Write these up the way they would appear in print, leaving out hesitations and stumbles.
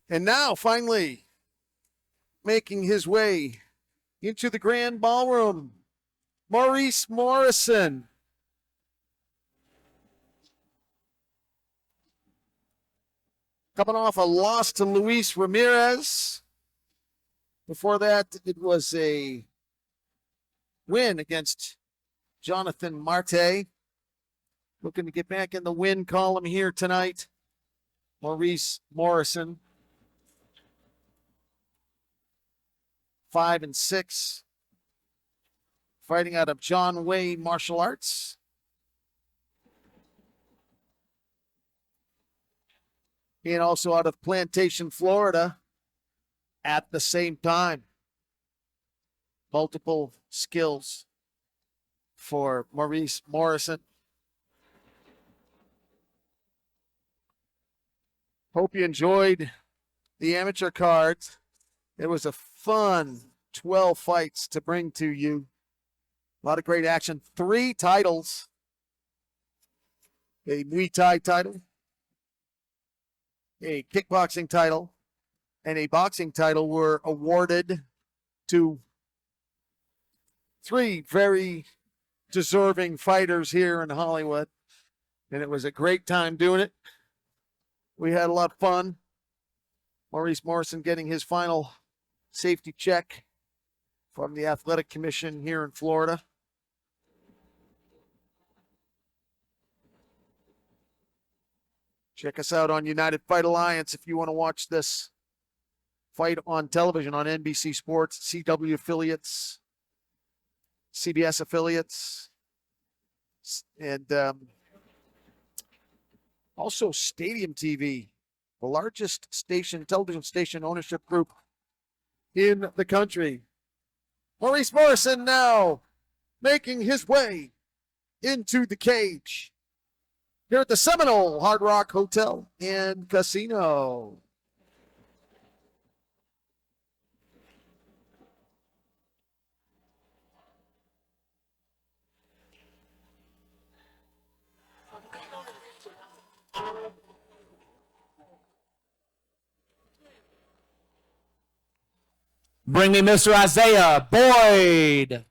And now, finally, making his way into the grand ballroom, Maurice Morrisson. Coming off a loss to Luis Ramirez. Before that, it was a win against Jonathan Marte. Looking to get back in the win column here tonight. Maurice Morrisson. 5-6. Fighting out of John Way Martial Arts. And also out of Plantation, Florida at the same time. Multiple skills for Maurice Morrisson. Hope you enjoyed the amateur cards. It was a fun 12 fights to bring to you. A lot of great action. 3 titles. A Muay Thai title, a kickboxing title, and a boxing title were awarded to 3 very deserving fighters here in Hollywood. And it was a great time doing it. We had a lot of fun. Maurice Morrisson getting his final safety check from the Athletic Commission here in Florida. Check us out on United Fight Alliance if you want to watch this fight on television on NBC Sports, CW affiliates, CBS affiliates, and also Stadium TV, the largest television station ownership group in the country. Maurice Morrisson now making his way into the cage here at the Seminole Hard Rock Hotel and Casino. Bring me Mr. Azeyah Boyd.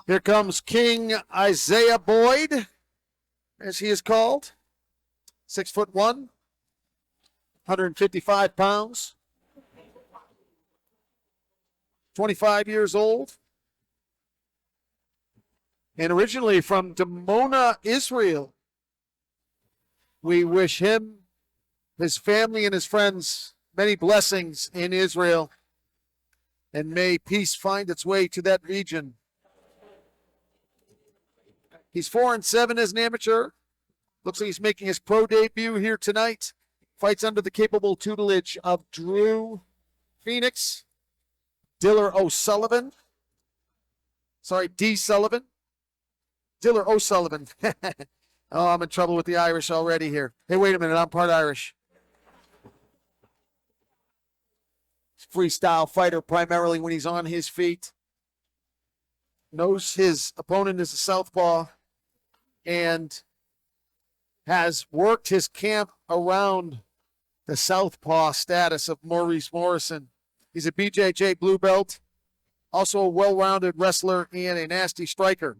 Here comes King Azeyah Boyd, as he is called. 6'1", 155 pounds, 25 years old, and originally from Dimona, Israel. We wish him, his family, and his friends many blessings in Israel, and may peace find its way to that region. He's 4-7 as an amateur. Looks like he's making his pro debut here tonight. Fights under the capable tutelage of Drew Phoenix, Diller O'Sullivan. Sorry, D. Sullivan. Diller O'Sullivan. Oh, I'm in trouble with the Irish already here. Hey, wait a minute. I'm part Irish. Freestyle fighter primarily when he's on his feet. Knows his opponent is a southpaw and has worked his camp around the southpaw status of Maurice Morrisson. He's a BJJ blue belt, also a well-rounded wrestler and a nasty striker.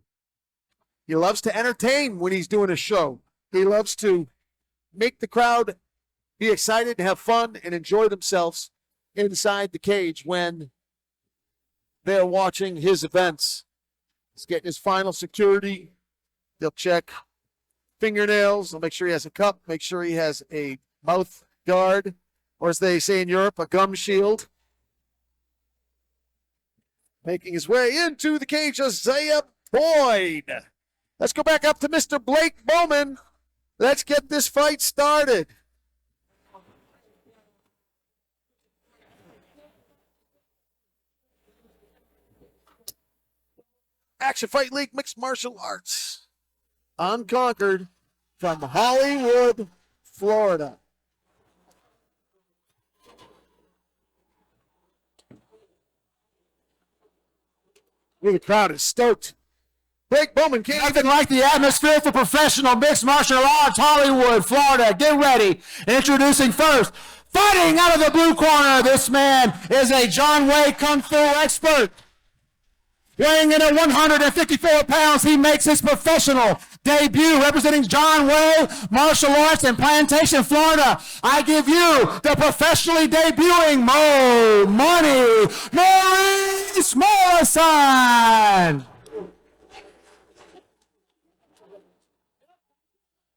He loves to entertain when he's doing a show. He loves to make the crowd be excited, have fun, and enjoy themselves inside the cage when they're watching his events. He's getting his final security. They'll check fingernails. They'll make sure he has a cup, make sure he has a mouth guard, or as they say in Europe, a gum shield. Making his way into the cage, Azeyah Boyd. Let's go back up to Mr. Blake Bowman. Let's get this fight started. Action Fight League Mixed Martial Arts. Unconquered. from Hollywood, Florida. The crowd is stoked. Blake Bowman can't Nothing like the atmosphere for professional mixed martial arts, Hollywood, Florida. Get ready. Introducing first, fighting out of the blue corner. This man is a John Wayne Kung Fu expert. Weighing in at 154 pounds, he makes his professional debut representing John Wayne Martial Arts in Plantation, Florida. I give you the professionally debuting Maurice Morrisson.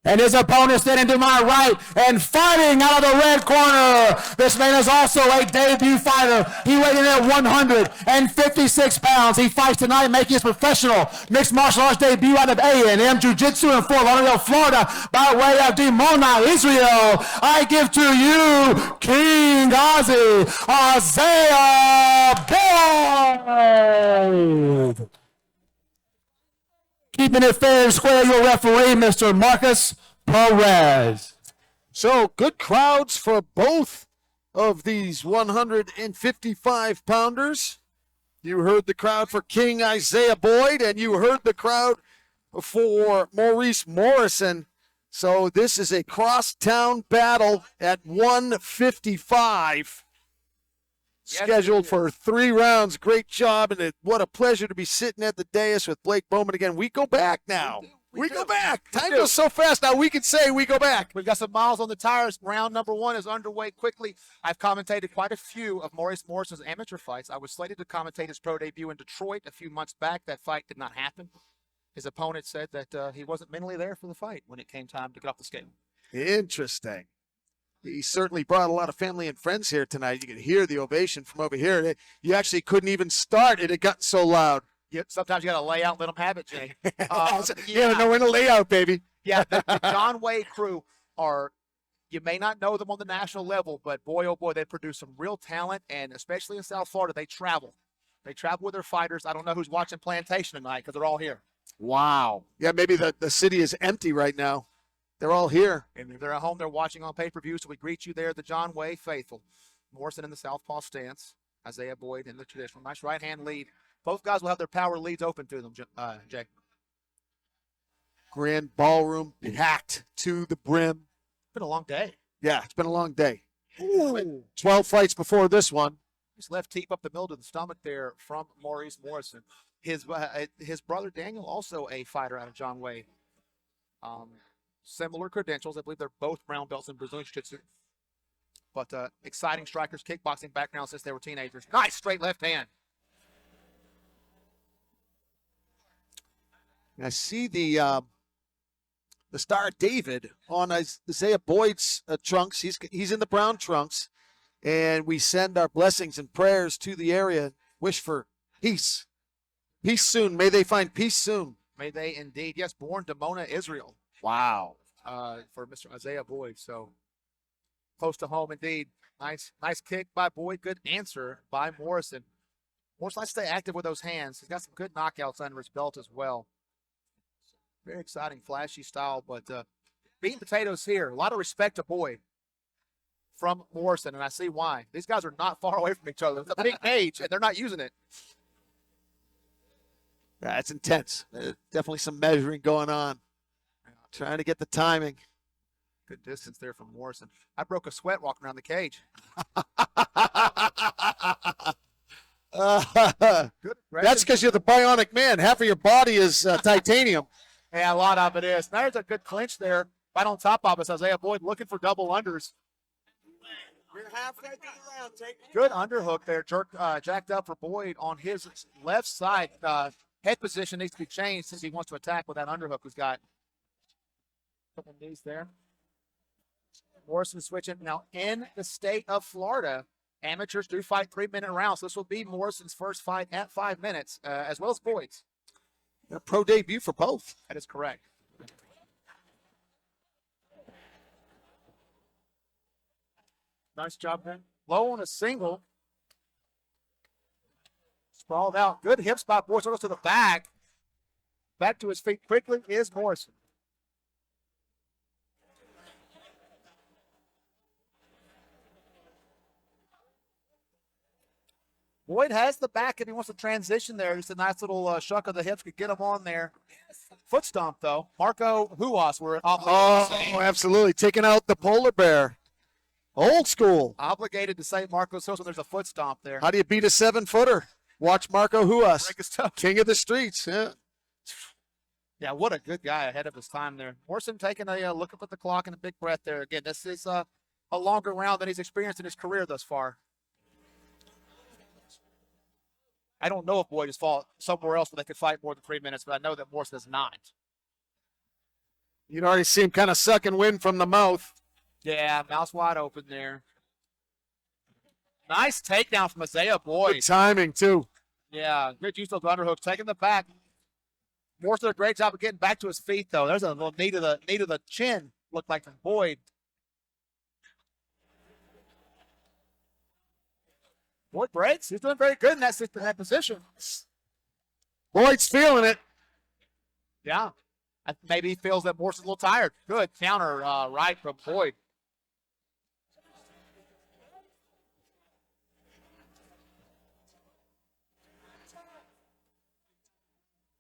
And his opponent standing to my right and fighting out of the red corner. This man is also a debut fighter. He weighed in at 156 pounds. He fights tonight making his professional mixed martial arts debut out of A&M Jiu-Jitsu in Fort Lauderdale, Florida by way of Dimona, Israel. I give to you King Azeyah Boyd. Keeping it fair and square, your referee, Mr. Marcus Perez. So good crowds for both of these 155-pounders. You heard the crowd for King Azeyah Boyd, and you heard the crowd for Maurice Morrisson. So this is a crosstown battle at 155. Scheduled for 3 rounds. Great job, and what a pleasure to be sitting at the dais with Blake Bowman again. We go back now. We go back. Time goes so fast now. We can say we go back. We've got some miles on the tires. Round number 1 is underway quickly. I've commentated quite a few of Maurice Morrison's amateur fights. I was slated to commentate his pro debut in Detroit a few months back. That fight did not happen. His opponent said that he wasn't mentally there for the fight when it came time to get off the scale. Interesting. He certainly brought a lot of family and friends here tonight. You could hear the ovation from over here. You actually couldn't even start. It had gotten so loud. Yeah, sometimes you got to lay out and let them have it, Jay. Yeah, no, in a layout, baby. Yeah, the John Wayne crew are, you may not know them on the national level, but boy, oh boy, they produce some real talent, and especially in South Florida, they travel. They travel with their fighters. I don't know who's watching Plantation tonight because they're all here. Wow. Yeah, maybe the city is empty right now. They're all here. And if they're at home, they're watching on pay-per-view, so we greet you there, the John Wayne faithful. Morrison in the southpaw stance. Azeyah Boyd in the traditional. Nice right-hand lead. Both guys will have their power leads open to them, Jay. Grand Ballroom packed to the brim. It's been a long day. Yeah, it's been a long day. Ooh. 12 fights before this one. His left teep up the middle to the stomach there from Maurice Morrisson. His brother Daniel, also a fighter out of John Wayne. Similar credentials. I believe they're both brown belts in Brazilian Jiu-Jitsu. But exciting strikers, kickboxing background since they were teenagers. Nice straight left hand. I see the Star David on Azeyah Boyd's trunks. He's in the brown trunks. And we send our blessings and prayers to the area. Wish for peace. Peace soon. May they find peace soon. May they indeed. Yes, born Dimona, Israel. Wow. For Mr. Azeyah Boyd. So close to home indeed. Nice kick by Boyd. Good answer by Morrisson. Morrison likes to stay active with those hands. He's got some good knockouts under his belt as well. Very exciting, flashy style, but beating potatoes here. A lot of respect to Boyd from Morrison, and I see why. These guys are not far away from each other. It's a big age, and they're not using it. Yeah, it's intense. Definitely some measuring going on. Trying to get the timing. Good distance there from Morrison. I broke a sweat walking around the cage. Good. That's because you're the bionic man. Half of your body is titanium. Yeah, a lot of it is. There's a good clinch there. Right on top of us, Azeyah Boyd looking for double unders. We're halfway through the round. Take it. Good underhook there, jacked up for Boyd on his left side. Head position needs to be changed since he wants to attack with that underhook he's got. Couple knees there. Morrison switching. Now, in the state of Florida, amateurs do fight 3-minute rounds. This will be Morrison's first fight at 5 minutes, as well as Boyd's. A pro debut for both. That is correct. Nice job, man. Low on a single. Sprawled out. Good hip spot. Boyd goes to the back. Back to his feet quickly is Morrison. Boyd has the back if he wants to transition there. Just a nice little shuck of the hips could get him on there. Foot stomp, though. Marco Huas, we're Absolutely. Taking out the polar bear. Old school. obligated to say Marcos Huas when there's a foot stomp there. How do you beat a 7-footer? Watch Marco Huas. Break his toe. King of the streets. Yeah. Yeah, what a good guy ahead of his time there. Morrison taking a look up at the clock and a big breath there. Again, this is a longer round than he's experienced in his career thus far. I don't know if Boyd has fought somewhere else where they could fight more than 3 minutes, but I know that Morrison does not. You'd already see him kind of sucking wind from the mouth. Yeah, mouth's wide open there. Nice takedown from Azeyah Boyd. Good timing, too. Yeah, good use of the underhooks, taking the back. Morrison did a great job of getting back to his feet, though. There's a little knee to the chin, looked like from Boyd. Boyd breaks. He's doing very good in that position. Boyd's feeling it. Yeah. Maybe he feels that Morrison's a little tired. Good counter right from Boyd.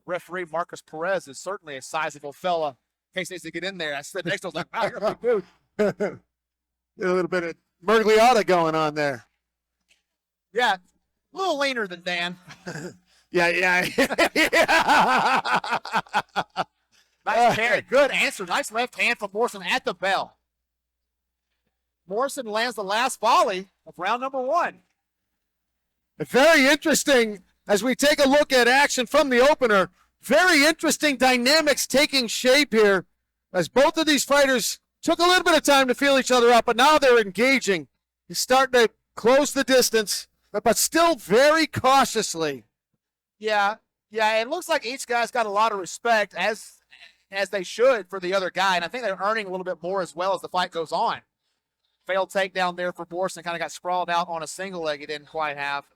Referee Marcus Perez is certainly a sizable fella. In case he needs to get in there. I said next to him, like, wow, you're a big dude. A little bit of Mergliotta going on there. Yeah, a little leaner than Dan. Yeah. Nice carry. Good answer. Nice left hand from Morrison at the bell. Morrison lands the last volley of round number 1. Very interesting as we take a look at action from the opener. Very interesting dynamics taking shape here as both of these fighters took a little bit of time to feel each other out, but now they're engaging. He's starting to close the distance, but still very cautiously. Yeah, it looks like each guy's got a lot of respect, as they should, for the other guy, and I think they're earning a little bit more as well as the fight goes on. Failed takedown there for Morrison, kind of got sprawled out on a single leg he didn't quite have.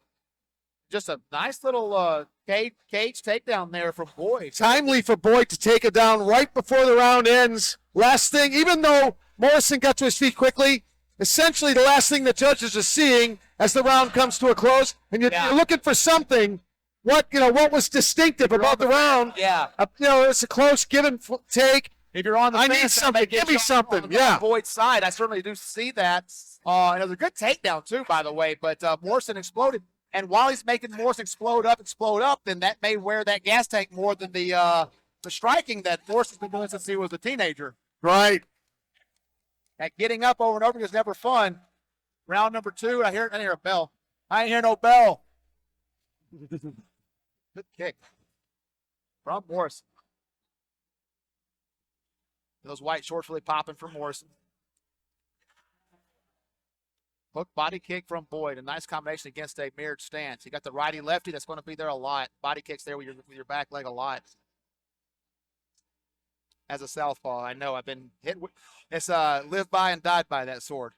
Just a nice little cage takedown there from Boyd. Timely for Boyd to take it down right before the round ends. Last thing, even though Morrison got to his feet quickly, essentially the last thing the judges are seeing as the round comes to a close, and you're looking for something. What was distinctive about the round? Yeah. It's a close give and take. If you're on the I fence, need something. Give me something. Yeah. Boyd's side, I certainly do see that. And it was a good takedown too, by the way. But Morrison exploded, and while he's making Morrison explode up, then that may wear that gas tank more than the striking that Morrison's been doing since he was a teenager. Right. That getting up over and over is never fun. Round number 2, I hear a bell. I ain't hear no bell. Good kick from Morrison. Those white shorts really popping for Morrison. Hook body kick from Boyd. A nice combination against a mirrored stance. You got the righty-lefty that's going to be there a lot. Body kicks there with your back leg a lot. As a southpaw, I know I've been hit with. It's lived by and died by that sword.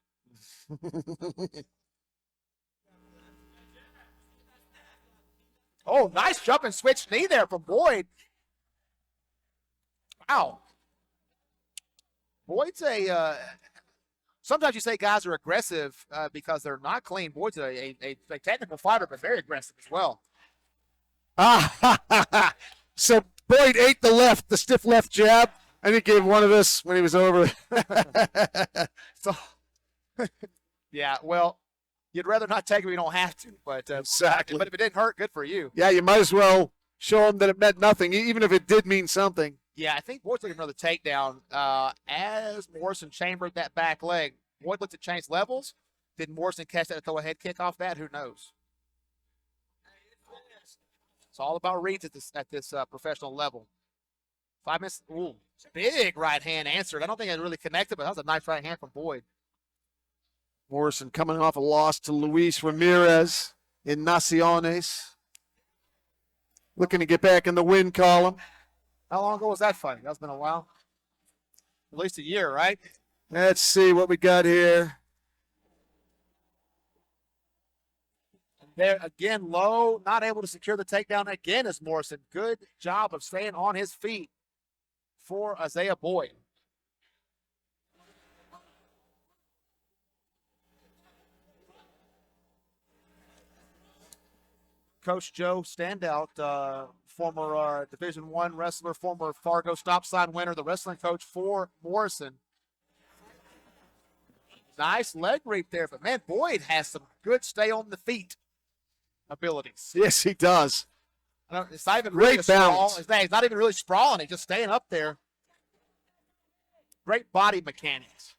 Oh, nice jump and switch knee there from Boyd. Wow. Boyd's sometimes you say guys are aggressive because they're not clean. Boyd's a technical fighter, but very aggressive as well. So Boyd ate the stiff left jab, and he gave one of us when he was over. So, yeah, well, you'd rather not take it if you don't have to. But exactly. But if it didn't hurt, good for you. Yeah, you might as well show him that it meant nothing, even if it did mean something. Yeah, I think Boyd's looking for another takedown. As Morrison chambered that back leg, Boyd looked to change levels. Did Morrison catch that to throw a head kick off that? Who knows? It's all about reads at this professional level. 5 minutes. Ooh, big right hand answered. I don't think it really connected, but that was a nice right hand from Boyd. Morrison coming off a loss to Luis Ramirez in Naciones. Looking to get back in the win column. How long ago was that fight? That's been a while. At least a year, right? Let's see what we got here. There again, low, not able to secure the takedown again as Morrison. Good job of staying on his feet for Azeyah Boyd. Coach Joe Standout, former Division I wrestler, former Fargo stop sign winner, the wrestling coach for Morrison. Nice leg reap there, but man, Boyd has some good stay on the feet abilities. Yes, he does. It's not even Great really a sprawl. balance. He's not even really sprawling. He's just staying up there. Great body mechanics.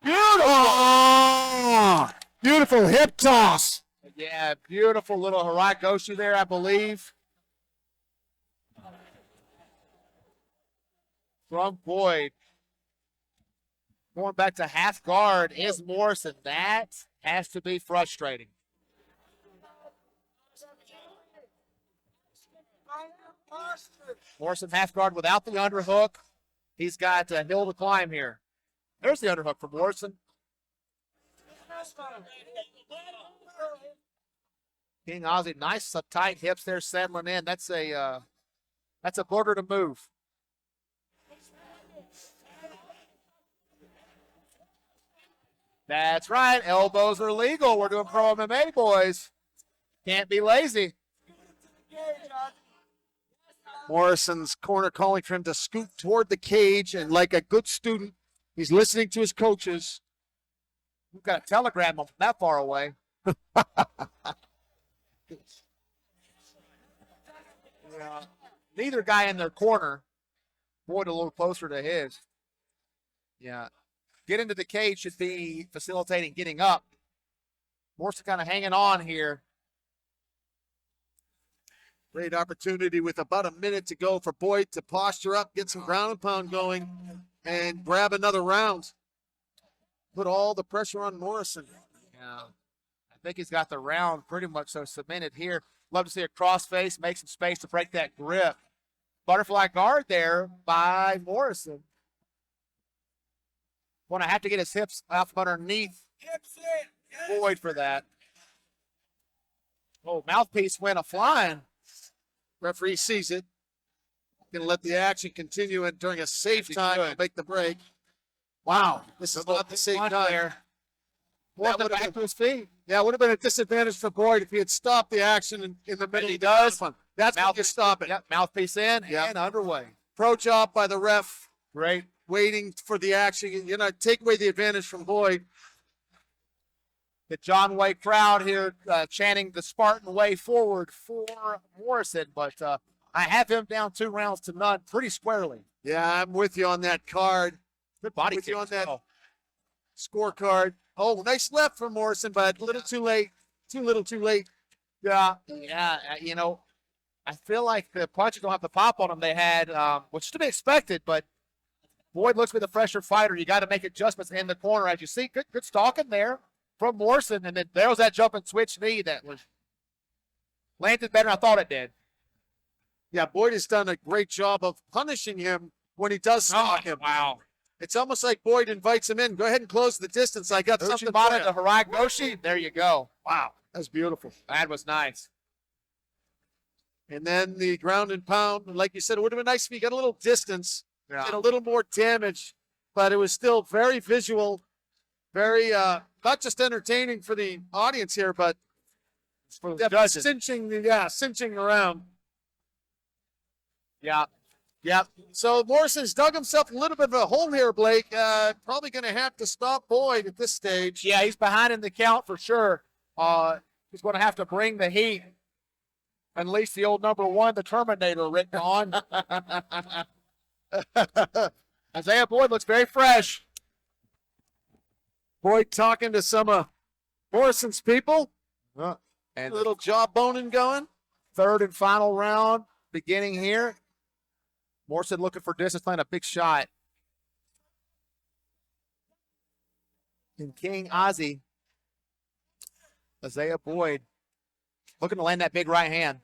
Beautiful. Oh, beautiful hip toss. Yeah, beautiful little Haragoshi there, I believe. From Boyd. Going back to half guard is Morrison. That has to be frustrating. Morrison half guard without the underhook. He's got a hill to climb here. There's the underhook for Morrison. King Ozzy, nice tight hips there settling in. That's a booger to move. That's right. Elbows are legal. We're doing pro MMA, boys. Can't be lazy. Morrison's corner calling for him to scoot toward the cage, and like a good student, he's listening to his coaches. We've got a telegram from that far away. Yeah. Neither guy in their corner. Boyd a little closer to his. Yeah. Get into the cage should be facilitating getting up. Morrison kind of hanging on here. Great opportunity with about a minute to go for Boyd to posture up, get some ground and pound going, and grab another round. Put all the pressure on Morrison. Yeah. I think he's got the round pretty much so cemented here. Love to see a crossface, make some space to break that grip. Butterfly guard there by Morrison. Want to have to get his hips out from underneath Boyd for that. Oh, mouthpiece went a-flying. Referee sees it. Gonna let the action continue and during a safe time to make the break. Wow, this is not the safe time. There. Morrison back to his feet. Yeah, it would have been a disadvantage for Boyd if he had stopped the action in the middle. He does. That's how you stop it. Yep, mouthpiece in Yep. and underway. Pro job by the ref. Great. Waiting for the action. You know, take away the advantage from Boyd. The John Way crowd here chanting the Spartan way forward for Morrison, but I have him down 2-0 pretty squarely. Yeah, I'm with you on that card. Good body With kick you on as that well. scorecard. Oh, nice left from Morrison, but a little too late. Too little too late. Yeah, you know, I feel like the punches don't have the pop on them they had, which is to be expected, but Boyd looks to be the fresher fighter. You got to make adjustments in the corner. As you see, good stalking there from Morrison, and then there was that jump and switch knee that was landed better than I thought it did. Yeah, Boyd has done a great job of punishing him when he does stalk him. Wow. It's almost like Boyd invites him in. Go ahead and close the distance. I got something for Uchimata you. to Haragoshi. There you go. Wow, that's beautiful. That was nice. And then the ground and pound. Like you said, it would have been nice if he got a little distance, Yeah. did a little more damage, but it was still very visual, very not just entertaining for the audience here, but For the judges. cinching around. Yeah. Yeah. So Morrison's dug himself a little bit of a hole here, Blake. Probably going to have to stop Boyd at this stage. Yeah, he's behind in the count for sure. He's going to have to bring the heat. Unleash the old number 1, the Terminator, written on. Azeyah Boyd looks very fresh. Boyd talking to some of Morrison's people. And A little jawboning going. third and final round beginning here. Morrison looking for distance, playing a big shot. And King Ozzy. Azeyah Boyd looking to land that big right hand.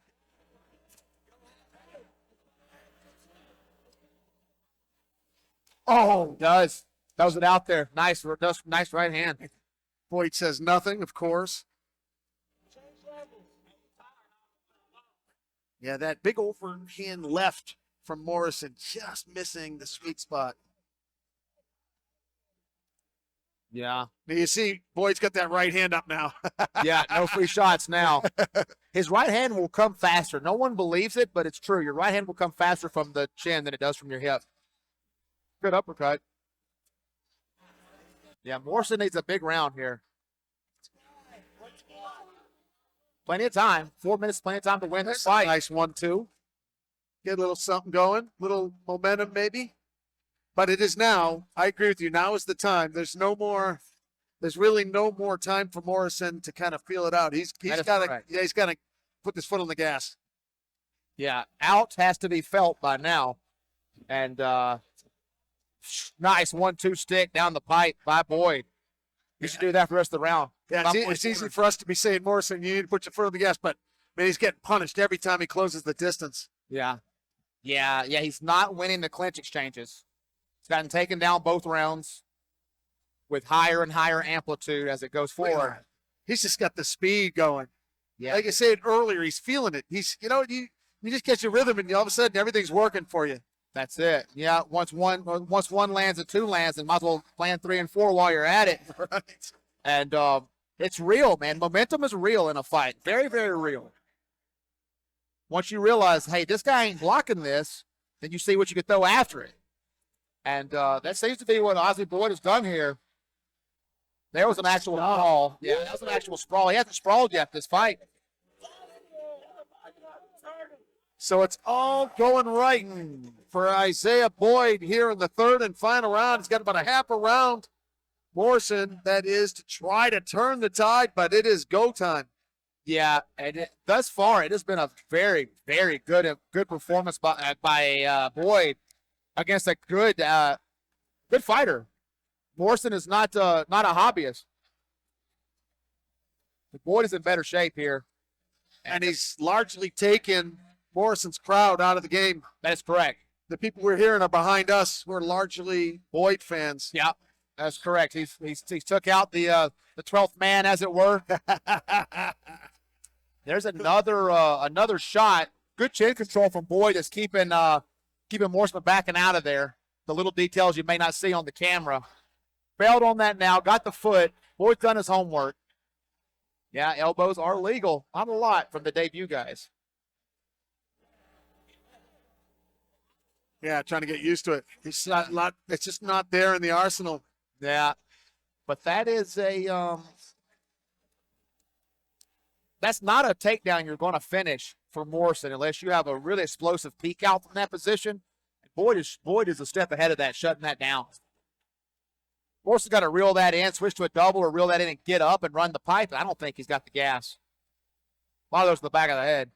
Oh, does. Throws it out there. Nice right hand. Boyd says nothing, of course. Yeah, that big overhand left from Morrison, just missing the sweet spot. Yeah. You see, Boyd's got that right hand up now. Yeah, no free shots now. His right hand will come faster. No one believes it, but it's true. Your right hand will come faster from the chin than it does from your hip. Good uppercut. Yeah, Morrison needs a big round here. Plenty of time. 4 minutes, plenty of time to win this fight. Nice 1-2. Get a little something going, little momentum maybe. But it is now. I agree with you. Now is the time. There's really no more time for Morrison to kind of feel it out. He's got to put his foot on the gas. Yeah, out has to be felt by now. And nice 1-2 stick down the pipe by Boyd. You should do that for the rest of the round. Yeah, it's easy for us to be saying, Morrison, you need to put your foot on the gas, but man, he's getting punished every time he closes the distance. Yeah. He's not winning the clinch exchanges. He's gotten taken down both rounds with higher and higher amplitude as it goes forward. He's just got the speed going. Yeah. Like I said earlier, he's feeling it. He's, you just get your rhythm, and all of a sudden everything's working for you. That's it. Yeah, once one lands and two lands, and might as well plan 3 and 4 while you're at it. Right. And it's real, man. Momentum is real in a fight. Very, very real. Once you realize, hey, this guy ain't blocking this, then you see what you can throw after it. And that seems to be what Azeyah Boyd has done here. There was an actual sprawl. Yeah, that was an actual sprawl. He hasn't sprawled yet this fight. So it's all going right for Azeyah Boyd here in the third and final round. He's got about a half a round. Morrison, that is, to try to turn the tide, but it is go time. Yeah, and thus far it has been a very, very good performance by Boyd against a good fighter. Morrison is not a hobbyist. Boyd is in better shape here, And he's largely taken Morrison's crowd out of the game. that is correct. The people we're hearing are behind us. We're largely Boyd fans. Yeah, that's correct. He's took out the 12th man, as it were. There's another shot. Good chin control from Boyd is keeping Morrison backing out of there. The little details you may not see on the camera. Bailed on that now. Got the foot. Boyd's done his homework. Yeah, elbows are legal. Not a lot from the debut guys. Yeah, trying to get used to it. It's just not there in the arsenal. Yeah, but that is that's not a takedown you're going to finish for Morrison unless you have a really explosive peek out from that position. Boyd is a step ahead of that, shutting that down. Morrison's got to reel that in, switch to a double, or reel that in and get up and run the pipe. I don't think he's got the gas. A lot of those in the back of the head.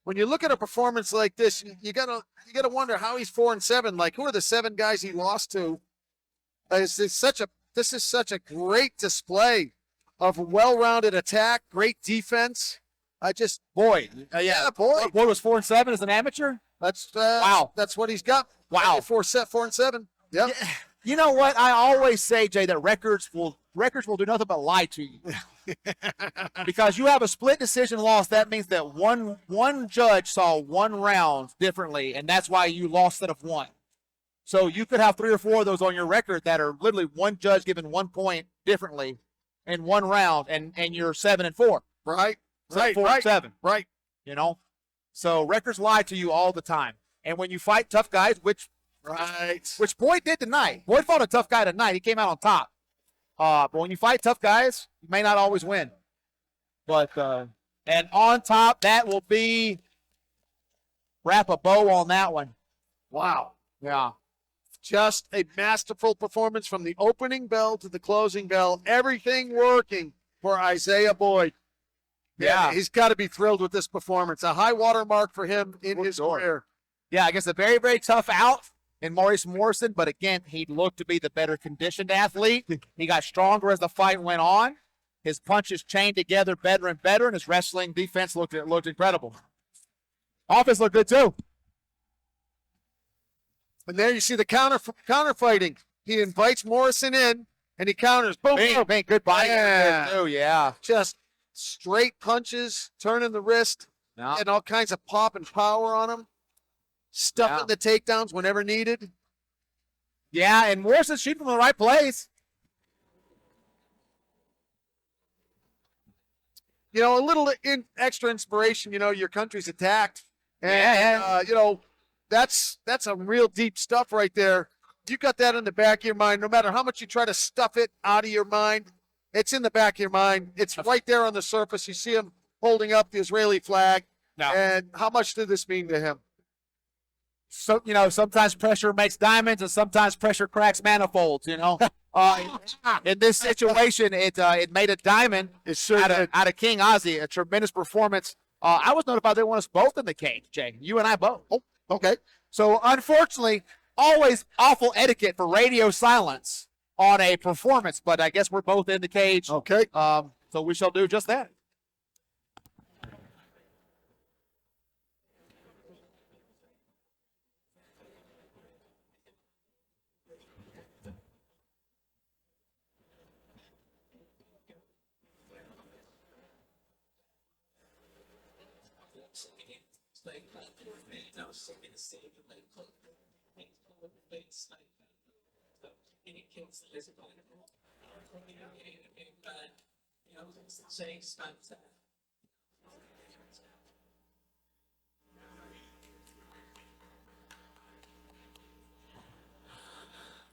When you look at a performance like this, you gotta wonder how he's 4-7. Like, who are the 7 guys he lost to? This is such a great display of well-rounded attack, great defense. Boyd. Boyd. Boyd was 4-7 as an amateur. That's Wow. That's what he's got. Wow. 4-7. Yep. Yeah. You know what? I always say, Jay, that records will do nothing but lie to you. Because you have a split decision loss, that means that one judge saw one round differently, and that's why you lost instead of one. So you could have 3 or 4 of those on your record that are literally one judge giving 1 point differently in one round, and you're 7-4. Right. 4-7. Right. You know? So records lie to you all the time. And when you fight tough guys, which Boyd did tonight. Boyd fought a tough guy tonight. He came out on top. But when you fight tough guys, you may not always win. But and on top, that will be wrap a bow on that one. Wow. Yeah. Just a masterful performance from the opening bell to the closing bell. Everything working for Azeyah Boyd. Yeah. He's got to be thrilled with this performance. A high water mark for him in his career. Yeah, I guess a very, very tough out in Maurice Morrisson, but again, he looked to be the better conditioned athlete. He got stronger as the fight went on. His punches chained together better and better, and his wrestling defense looked incredible. Offense looked good too. And there you see the counter fighting. He invites Morrison in, and he counters. Boom, boom. Bang, good body. Yeah. Too, yeah. Just straight punches, turning the wrist, Yeah. and all kinds of pop and power on him. Stuffing the takedowns whenever needed. Yeah, and Morrison's shooting from the right place. you know, a little extra inspiration. You know, your country's attacked, and Yeah. you know, that's some real deep stuff right there. You got that in the back of your mind. No matter how much you try to stuff it out of your mind, it's in the back of your mind. It's right there on the surface. You see him holding up the Israeli flag. No. And how much did this mean to him? So, you know, sometimes pressure makes diamonds, and sometimes pressure cracks manifolds. You know, in this situation, it made a diamond It sure out of King Ozzy. A tremendous performance. I was notified they want us both in the cage, Jay. You and I both. Oh, okay. So, unfortunately, always awful etiquette for radio silence on a performance, but I guess we're both in the cage. Okay. So we shall do just that.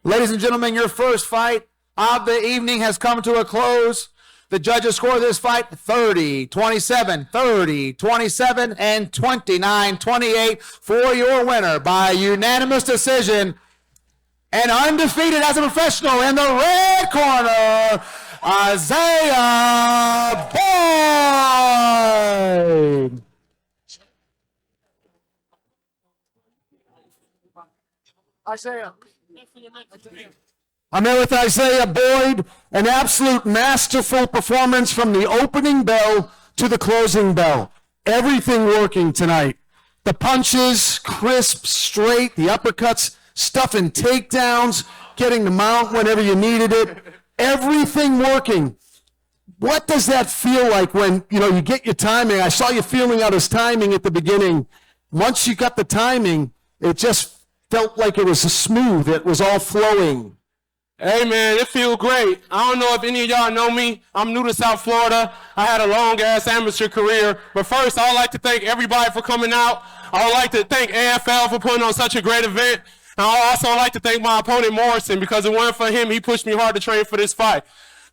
Ladies and gentlemen, your first fight of the evening has come to a close. The judges score this fight 30-27, 30-27, and 29-28 for your winner by unanimous decision. And undefeated as a professional in the red corner, Azeyah Boyd. Isaiah. I'm here with Azeyah Boyd, an absolute masterful performance from the opening bell to the closing bell. Everything working tonight. The punches, crisp, straight, the uppercuts, stuffing takedowns, getting the mount whenever you needed it. Everything working. What does that feel like when, you get your timing? I saw you feeling out his timing at the beginning. Once you got the timing, it just felt like it was smooth. It was all flowing. Hey, man, it feels great. I don't know if any of y'all know me. I'm new to South Florida. I had a long-ass amateur career. But first, I would like to thank everybody for coming out. I would like to thank AFL for putting on such a great event. And I also like to thank my opponent, Morrisson, because it wasn't for him. He pushed me hard to train for this fight.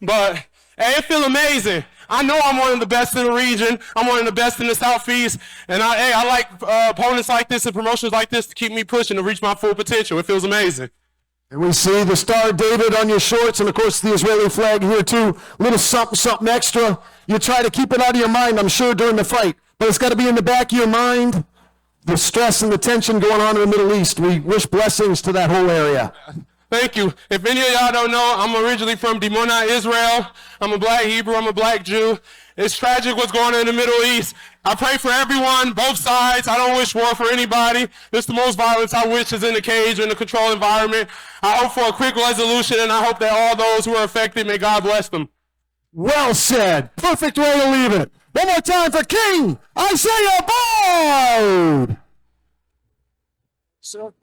But, hey, it feels amazing. I know I'm one of the best in the region. I'm one of the best in the Southeast. And I like opponents like this and promotions like this to keep me pushing to reach my full potential. It feels amazing. And we see the Star David on your shorts, and of course the Israeli flag here too. Little something, something extra. You try to keep it out of your mind, I'm sure, during the fight. But it's got to be in the back of your mind. The stress and the tension going on in the Middle East. We wish blessings to that whole area. Thank you. If any of y'all don't know, I'm originally from Dimona, Israel. I'm a black Hebrew. I'm a black Jew. It's tragic what's going on in the Middle East. I pray for everyone, both sides. I don't wish war for anybody. This the most violence I wish is in the cage or in the controlled environment. I hope for a quick resolution, and I hope that all those who are affected, may God bless them. Well said. Perfect way to leave it. One more time for King Azeyah Boyd. So,